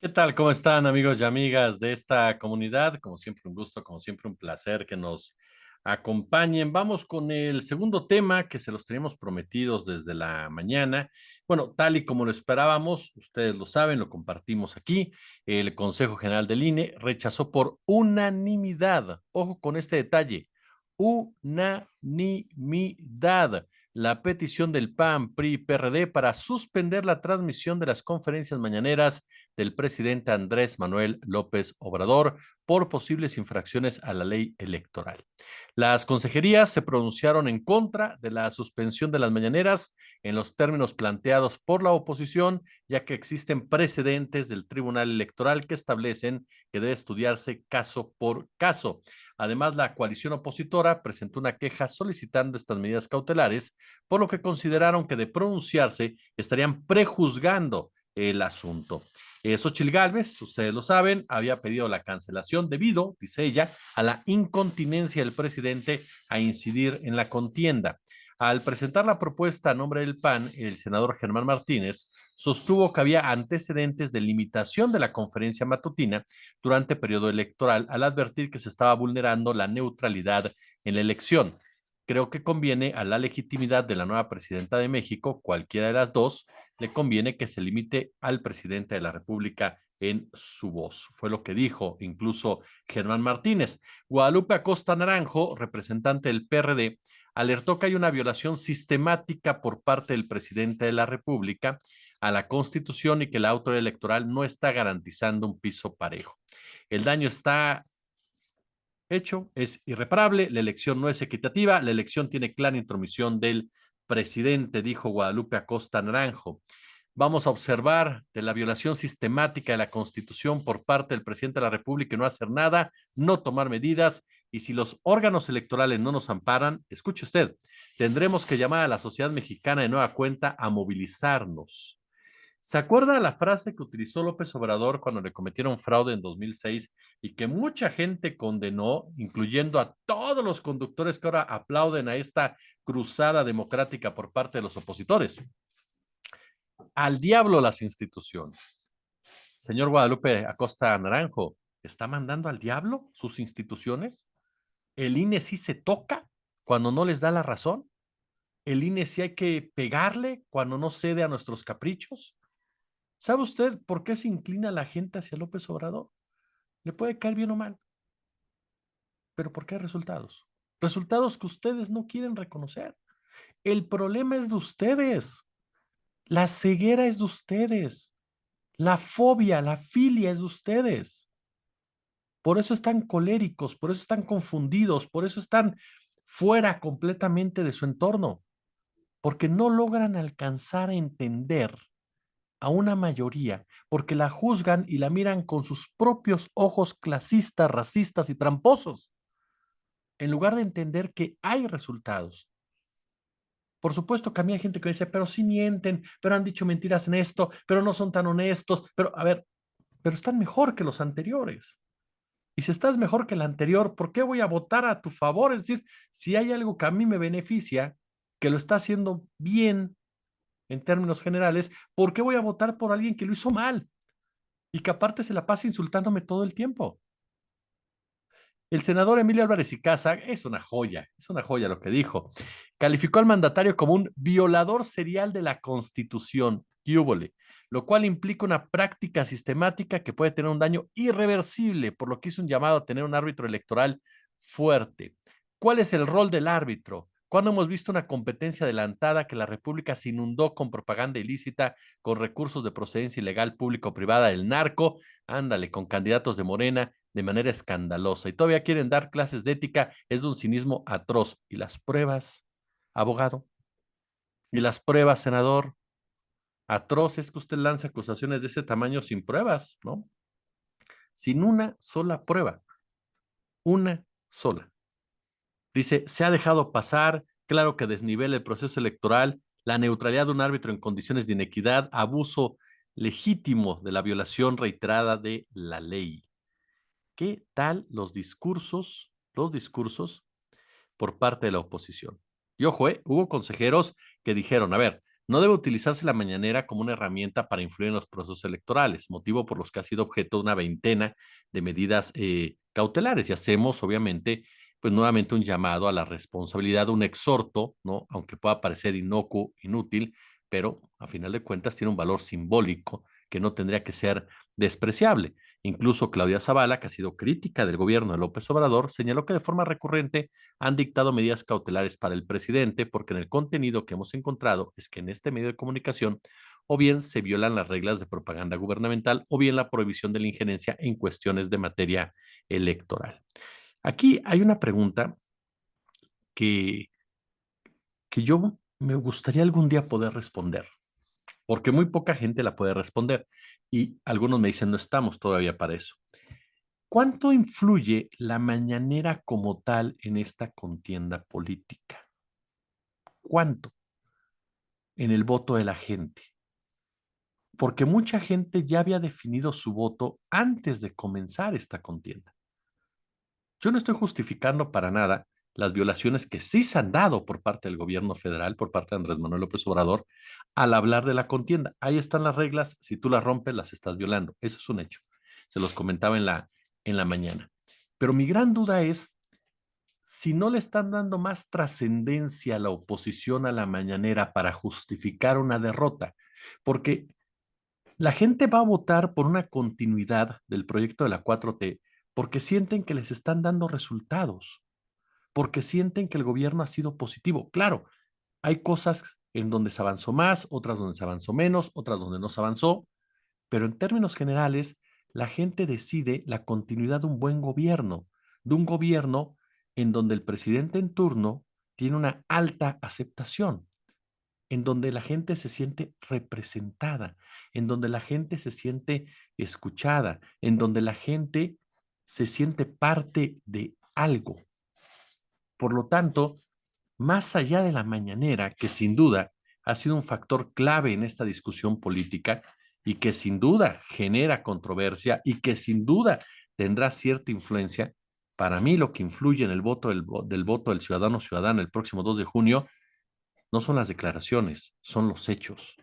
¿Qué tal? ¿Cómo están, amigos y amigas de esta comunidad? Como siempre, un gusto, como siempre, un placer que nos acompañen. Vamos con el segundo tema que se los teníamos prometidos desde la mañana. Bueno, tal y como lo esperábamos, ustedes lo saben, lo compartimos aquí. El Consejo General del INE rechazó por unanimidad, ojo con este detalle, unanimidad la petición del PAN, PRI y PRD para suspender la transmisión de las conferencias mañaneras del presidente Andrés Manuel López Obrador por posibles infracciones a la ley electoral. Las consejerías se pronunciaron en contra de la suspensión de las mañaneras en los términos planteados por la oposición, ya que existen precedentes del Tribunal Electoral que establecen que debe estudiarse caso por caso. Además, la coalición opositora presentó una queja solicitando estas medidas cautelares, por lo que consideraron que de pronunciarse estarían prejuzgando el asunto. Xochitl Gálvez, ustedes lo saben, había pedido la cancelación debido, dice ella, a la incontinencia del presidente a incidir en la contienda. Al presentar la propuesta a nombre del PAN, el senador Germán Martínez sostuvo que había antecedentes de limitación de la conferencia matutina durante el periodo electoral al advertir que se estaba vulnerando la neutralidad en la elección. Creo que conviene a la legitimidad de la nueva presidenta de México, cualquiera de las dos, le conviene que se limite al presidente de la República en su voz. Fue lo que dijo incluso Germán Martínez. Guadalupe Acosta Naranjo, representante del PRD, alertó que hay una violación sistemática por parte del presidente de la República a la Constitución y que la autoridad electoral no está garantizando un piso parejo. El daño está hecho, es irreparable, la elección no es equitativa, la elección tiene clara intromisión del presidente, dijo Guadalupe Acosta Naranjo. Vamos a observar de la violación sistemática de la Constitución por parte del presidente de la República y no hacer nada, no tomar medidas, y si los órganos electorales no nos amparan, escuche usted, tendremos que llamar a la sociedad mexicana de nueva cuenta a movilizarnos. ¿Se acuerda la frase que utilizó López Obrador cuando le cometieron fraude en 2006 y que mucha gente condenó, incluyendo a todos los conductores que ahora aplauden a esta cruzada democrática por parte de los opositores? Al diablo las instituciones. Señor Guadalupe Acosta Naranjo, ¿está mandando al diablo sus instituciones? ¿El INE sí se toca cuando no les da la razón? ¿El INE sí hay que pegarle cuando no cede a nuestros caprichos? ¿Sabe usted por qué se inclina la gente hacia López Obrador? Le puede caer bien o mal, pero ¿por qué resultados? Resultados que ustedes no quieren reconocer. El problema es de ustedes. La ceguera es de ustedes. La fobia, la filia es de ustedes. Por eso están coléricos, por eso están confundidos, por eso están fuera completamente de su entorno, porque no logran alcanzar a entender a una mayoría, porque la juzgan y la miran con sus propios ojos clasistas, racistas y tramposos, en lugar de entender que hay resultados. Por supuesto que a mí hay gente que dice, pero sí mienten, pero han dicho mentiras en esto, pero no son tan honestos, pero a ver, pero están mejor que los anteriores. Y si estás mejor que el anterior, ¿por qué voy a votar a tu favor? Es decir, si hay algo que a mí me beneficia, que lo está haciendo bien en términos generales, ¿por qué voy a votar por alguien que lo hizo mal y que aparte se la pasa insultándome todo el tiempo? El senador Emilio Álvarez y Casa es una joya lo que dijo. Calificó al mandatario como un violador serial de la Constitución, ¡qué lo cual implica una práctica sistemática que puede tener un daño irreversible, por lo que hizo un llamado a tener un árbitro electoral fuerte. ¿Cuál es el rol del árbitro? ¿Cuándo hemos visto una competencia adelantada que la República se inundó con propaganda ilícita, con recursos de procedencia ilegal público-privada del narco? Ándale, con candidatos de Morena de manera escandalosa y todavía quieren dar clases de ética, es de un cinismo atroz. ¿Y las pruebas, abogado? ¿Y las pruebas, senador? Atroz es que usted lanza acusaciones de ese tamaño sin pruebas, ¿no? Sin una sola prueba, una sola. Dice, se ha dejado pasar, claro que desnivela el proceso electoral, la neutralidad de un árbitro en condiciones de inequidad, abuso legítimo de la violación reiterada de la ley. ¿Qué tal los discursos por parte de la oposición? Y ojo, hubo consejeros que dijeron, a ver, no debe utilizarse la mañanera como una herramienta para influir en los procesos electorales, motivo por los que ha sido objeto de una veintena de medidas cautelares. Y hacemos, obviamente, pues nuevamente un llamado a la responsabilidad, un exhorto, ¿no? Aunque pueda parecer inocuo, inútil, pero a final de cuentas tiene un valor simbólico que no tendría que ser despreciable. Incluso Claudia Zavala, que ha sido crítica del gobierno de López Obrador, señaló que de forma recurrente han dictado medidas cautelares para el presidente porque en el contenido que hemos encontrado es que en este medio de comunicación o bien se violan las reglas de propaganda gubernamental o bien la prohibición de la injerencia en cuestiones de materia electoral. Aquí hay una pregunta que, que yo me gustaría algún día poder responder, porque muy poca gente la puede responder y algunos me dicen no estamos todavía para eso. ¿Cuánto influye la mañanera como tal en esta contienda política? ¿Cuánto en el voto de la gente? Porque mucha gente ya había definido su voto antes de comenzar esta contienda. Yo no estoy justificando para nada las violaciones que sí se han dado por parte del gobierno federal, por parte de Andrés Manuel López Obrador, al hablar de la contienda. Ahí están las reglas, si tú las rompes, las estás violando. Eso es un hecho. Se los comentaba en la mañana. Pero mi gran duda es si no le están dando más trascendencia a la oposición a la mañanera para justificar una derrota, porque la gente va a votar por una continuidad del proyecto de la 4T porque sienten que les están dando resultados, porque sienten que el gobierno ha sido positivo. Claro, hay cosas en donde se avanzó más, otras donde se avanzó menos, otras donde no se avanzó, pero en términos generales, la gente decide la continuidad de un gobierno en donde el presidente en turno tiene una alta aceptación, en donde la gente se siente representada, en donde la gente se siente escuchada, en donde la gente se siente parte de algo. Por lo tanto, más allá de la mañanera, que sin duda ha sido un factor clave en esta discusión política y que sin duda genera controversia y que sin duda tendrá cierta influencia, para mí lo que influye en el voto del voto del ciudadano ciudadana el próximo 2 de junio no son las declaraciones, son los hechos.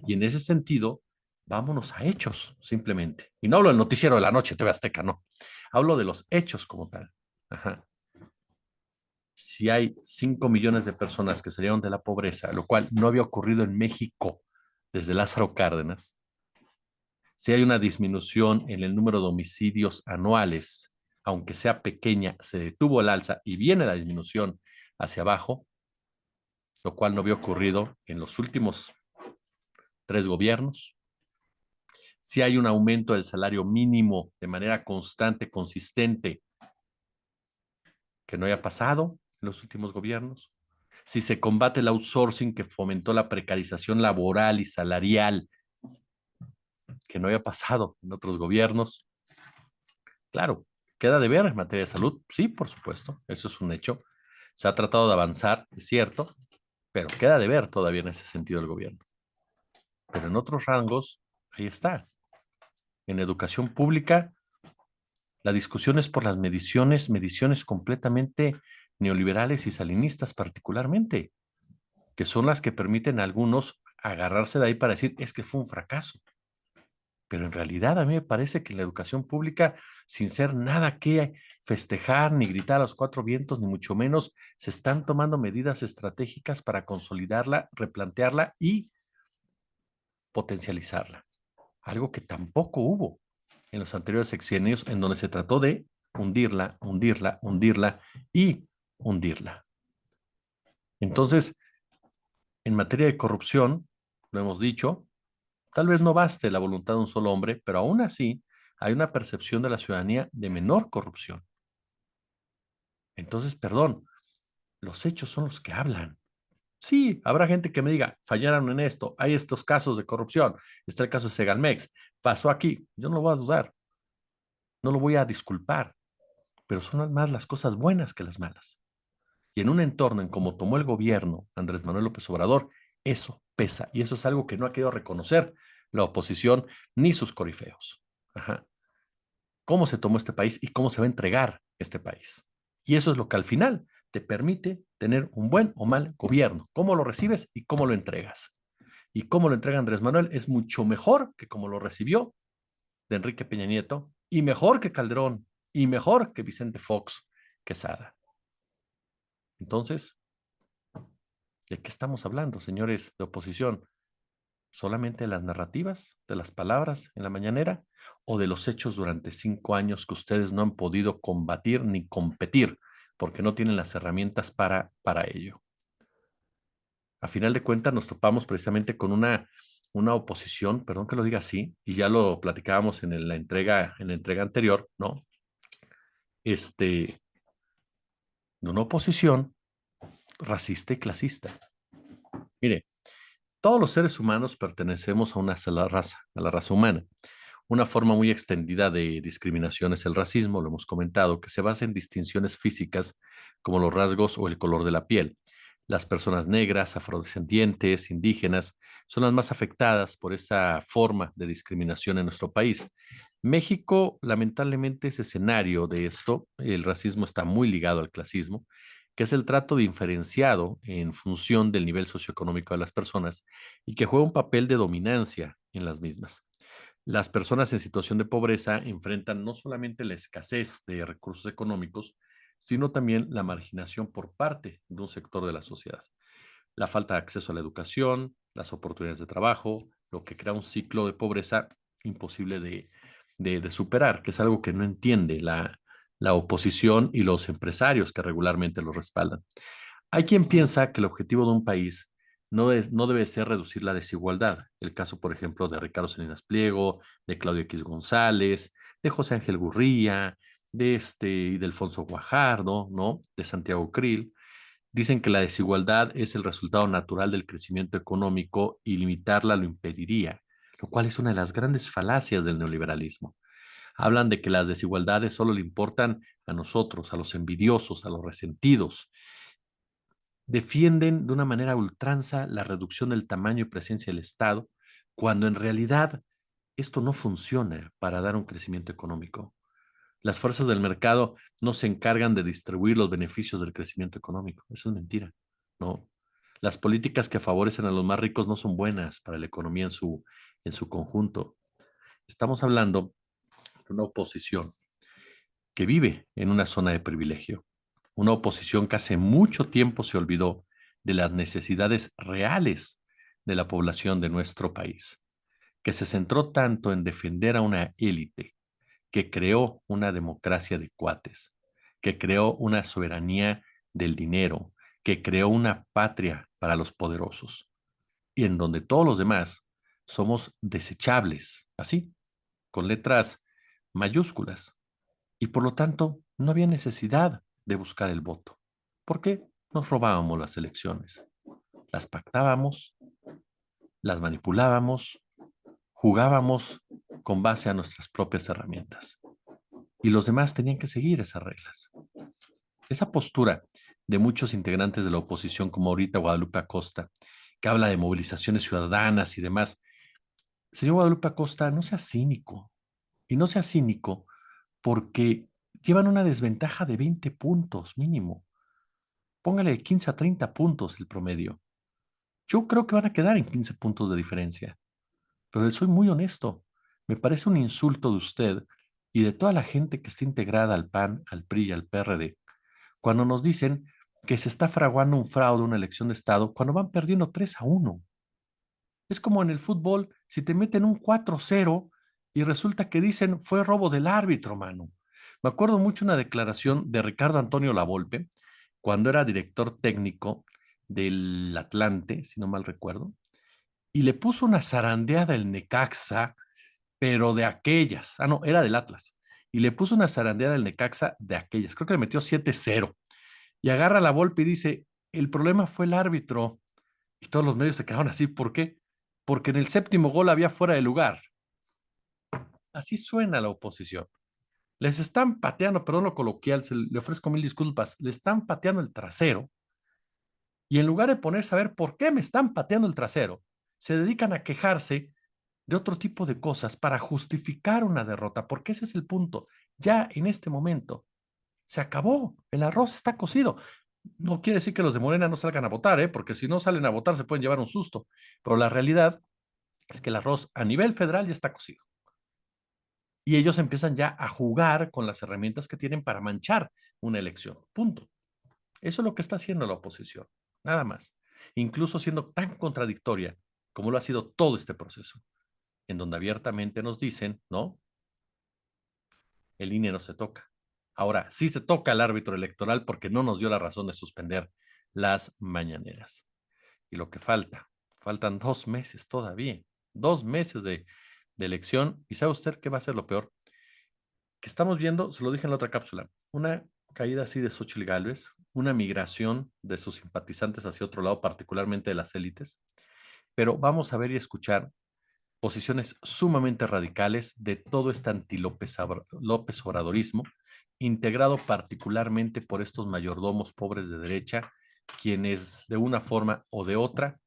Y en ese sentido, vámonos a hechos, simplemente. Y no hablo del noticiero de la noche, TV Azteca, no. Hablo de los hechos como tal. Ajá. Si hay 5 millones de personas que salieron de la pobreza, lo cual no había ocurrido en México desde Lázaro Cárdenas, si hay una disminución en el número de homicidios anuales, aunque sea pequeña, se detuvo el alza y viene la disminución hacia abajo, lo cual no había ocurrido en los últimos 3 gobiernos. Si hay un aumento del salario mínimo de manera constante, consistente, que no haya pasado en los últimos gobiernos. Si se combate el outsourcing que fomentó la precarización laboral y salarial, que no haya pasado en otros gobiernos. Claro, queda de ver en materia de salud. Sí, por supuesto, eso es un hecho. Se ha tratado de avanzar, es cierto, pero queda de ver todavía en ese sentido el gobierno. Pero en otros rangos, ahí está. En educación pública, la discusión es por las mediciones completamente neoliberales y salinistas particularmente, que son las que permiten a algunos agarrarse de ahí para decir, es que fue un fracaso. Pero en realidad a mí me parece que en la educación pública, sin ser nada que festejar ni gritar a los 4 vientos, ni mucho menos, se están tomando medidas estratégicas para consolidarla, replantearla y potencializarla. Algo que tampoco hubo en los anteriores sexenios, en donde se trató de hundirla, hundirla, hundirla y hundirla. Entonces, en materia de corrupción, lo hemos dicho, tal vez no baste la voluntad de un solo hombre, pero aún así hay una percepción de la ciudadanía de menor corrupción. Entonces, perdón, los hechos son los que hablan. Sí, habrá gente que me diga, fallaron en esto, hay estos casos de corrupción, está el caso de Segalmex, pasó aquí, yo no lo voy a dudar, no lo voy a disculpar, pero son más las cosas buenas que las malas. Y en un entorno en como tomó el gobierno Andrés Manuel López Obrador, eso pesa. Y eso es algo que no ha querido reconocer la oposición ni sus corifeos. Ajá. ¿Cómo se tomó este país y cómo se va a entregar este país? Y eso es lo que al final te permite tener un buen o mal gobierno. Cómo lo recibes y cómo lo entregas. Y cómo lo entrega Andrés Manuel es mucho mejor que como lo recibió de Enrique Peña Nieto, y mejor que Calderón, y mejor que Vicente Fox Quesada. Entonces, ¿de qué estamos hablando, señores de oposición? ¿Solamente de las narrativas, de las palabras en la mañanera, o de los hechos durante 5 años que ustedes no han podido combatir ni competir porque no tienen las herramientas para ello? A final de cuentas nos topamos precisamente con una oposición, perdón que lo diga así, y ya lo platicábamos en la entrega anterior, ¿no? De una oposición racista y clasista. Mire, todos los seres humanos pertenecemos a una sola raza, a la raza humana. Una forma muy extendida de discriminación es el racismo, lo hemos comentado, que se basa en distinciones físicas como los rasgos o el color de la piel. Las personas negras, afrodescendientes, indígenas, son las más afectadas por esa forma de discriminación en nuestro país. México, lamentablemente, es escenario de esto. El racismo está muy ligado al clasismo, que es el trato diferenciado en función del nivel socioeconómico de las personas y que juega un papel de dominancia en las mismas. Las personas en situación de pobreza enfrentan no solamente la escasez de recursos económicos, sino también la marginación por parte de un sector de la sociedad. La falta de acceso a la educación, las oportunidades de trabajo, lo que crea un ciclo de pobreza imposible de superar, que es algo que no entiende la oposición y los empresarios que regularmente lo respaldan. Hay quien piensa que el objetivo de un país no debe ser reducir la desigualdad. El caso, por ejemplo, de Ricardo Salinas Pliego, de Claudio X González, de José Ángel Gurría, y de Alfonso Guajardo, ¿no? De Santiago Krill. Dicen que la desigualdad es el resultado natural del crecimiento económico y limitarla lo impediría, lo cual es una de las grandes falacias del neoliberalismo. Hablan de que las desigualdades solo le importan a nosotros, a los envidiosos, a los resentidos. Defienden de una manera a ultranza la reducción del tamaño y presencia del Estado, cuando en realidad esto no funciona para dar un crecimiento económico. Las fuerzas del mercado no se encargan de distribuir los beneficios del crecimiento económico. Eso es mentira, ¿no? Las políticas que favorecen a los más ricos no son buenas para la economía en su conjunto. Estamos hablando de una oposición que vive en una zona de privilegio, una oposición que hace mucho tiempo se olvidó de las necesidades reales de la población de nuestro país, que se centró tanto en defender a una élite, que creó una democracia de cuates, que creó una soberanía del dinero, que creó una patria para los poderosos, y en donde todos los demás somos desechables, así, con letras mayúsculas, y por lo tanto no había necesidad de buscar el voto. ¿Por qué? Nos robábamos las elecciones, las pactábamos, las manipulábamos, jugábamos con base a nuestras propias herramientas. Y los demás tenían que seguir esas reglas. Esa postura de muchos integrantes de la oposición, como ahorita Guadalupe Acosta, que habla de movilizaciones ciudadanas y demás. Señor Guadalupe Acosta, no sea cínico. Y no sea cínico porque llevan una desventaja de 20 puntos mínimo. Póngale 15 a 30 puntos el promedio. Yo creo que van a quedar en 15 puntos de diferencia. Pero soy muy honesto. Me parece un insulto de usted y de toda la gente que está integrada al PAN, al PRI y al PRD, cuando nos dicen que se está fraguando un fraude, una elección de Estado, cuando van perdiendo 3-1. Es como en el fútbol, si te meten un 4-0 y resulta que dicen fue robo del árbitro, mano. Me acuerdo mucho una declaración de Ricardo Antonio Lavolpe, cuando era director técnico del Atlante, si no mal recuerdo, y le puso una zarandeada el Necaxa, pero de aquellas. Ah, no, era del Atlas. Y le puso una zarandeada el Necaxa de aquellas. Creo que le metió 7-0. Y agarra la Volpe y dice, el problema fue el árbitro. Y todos los medios se quedaron así. ¿Por qué? Porque en el séptimo gol había fuera de lugar. Así suena la oposición. Les están pateando, perdón lo coloquial, le ofrezco mil disculpas, le están pateando el trasero y en lugar de ponerse a ver por qué me están pateando el trasero, se dedican a quejarse de otro tipo de cosas para justificar una derrota, porque ese es el punto. Ya en este momento se acabó, el arroz está cocido. No quiere decir que los de Morena no salgan a votar, porque si no salen a votar se pueden llevar un susto. Pero la realidad es que el arroz a nivel federal ya está cocido. Y ellos empiezan ya a jugar con las herramientas que tienen para manchar una elección. Punto. Eso es lo que está haciendo la oposición. Nada más. Incluso siendo tan contradictoria como lo ha sido todo este proceso, en donde abiertamente nos dicen, ¿no? El INE no se toca. Ahora, sí se toca al árbitro electoral porque no nos dio la razón de suspender las mañaneras. Y lo que faltan 2 meses todavía, 2 meses de elección. ¿Y sabe usted qué va a ser lo peor? Que estamos viendo, se lo dije en la otra cápsula, una caída así de Xóchitl Gálvez, una migración de sus simpatizantes hacia otro lado, particularmente de las élites, pero vamos a ver y escuchar posiciones sumamente radicales de todo este anti-López Obradorismo, integrado particularmente por estos mayordomos pobres de derecha, quienes de una forma o de otra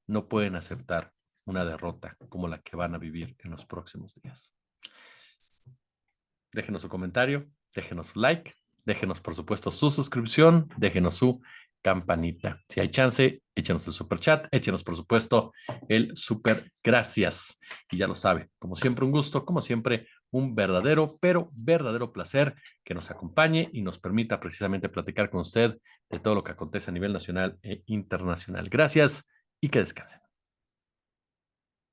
no pueden aceptar una derrota como la que van a vivir en los próximos días. Déjenos su comentario, déjenos su like, déjenos por supuesto su suscripción, déjenos su campanita. Si hay chance, échenos el super chat, échenos por supuesto el super gracias. Y ya lo sabe, como siempre un gusto, como siempre un verdadero, pero verdadero placer que nos acompañe y nos permita precisamente platicar con usted de todo lo que acontece a nivel nacional e internacional. Gracias y que descansen.